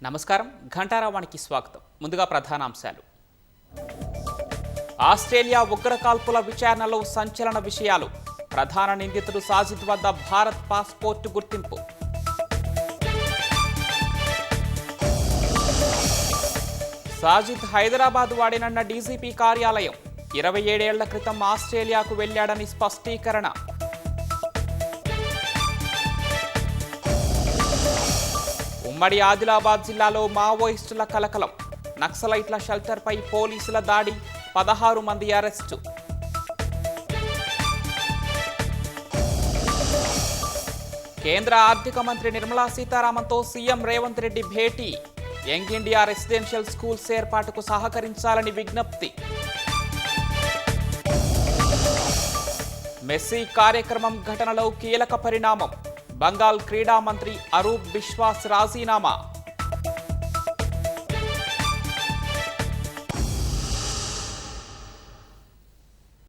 నమస్కారం ఘంటారావానికి స్వాగతం. ముందుగా ప్రధానాంశాలు. ఆస్ట్రేలియా ఉగ్రకాల్పుల విచారణలో సంచలన విషయాలు. ప్రధాన నిందితుడు సాజిద్ వద్ద భారత్ పాస్పోర్టు గుర్తింపు. సాజిద్ హైదరాబాద్ వాడినన్న డీజీపీ కార్యాలయం. 27 ఏళ్ల క్రితం ఆస్ట్రేలియాకు వెళ్లాడని స్పష్టీకరణ. ఉమ్మడి ఆదిలాబాద్ జిల్లాలో మావోయిస్టుల కలకలం. నక్సలైట్ల షెల్టర్పై పోలీసుల దాడి, 16 మంది అరెస్టు. కేంద్ర ఆర్థిక మంత్రి నిర్మలా సీతారామన్తో సీఎం రేవంత్ రెడ్డి భేటీ. యంగ్ ఇండియా రెసిడెన్షియల్ స్కూల్స్ ఏర్పాటుకు సహకరించాలని విజ్ఞప్తి. మెస్సీ కార్యక్రమం ఘటనలో కీలక పరిణామం. బంగాల్ క్రీడా మంత్రి అరూప్ బిశ్వాస్ రాజీనామా.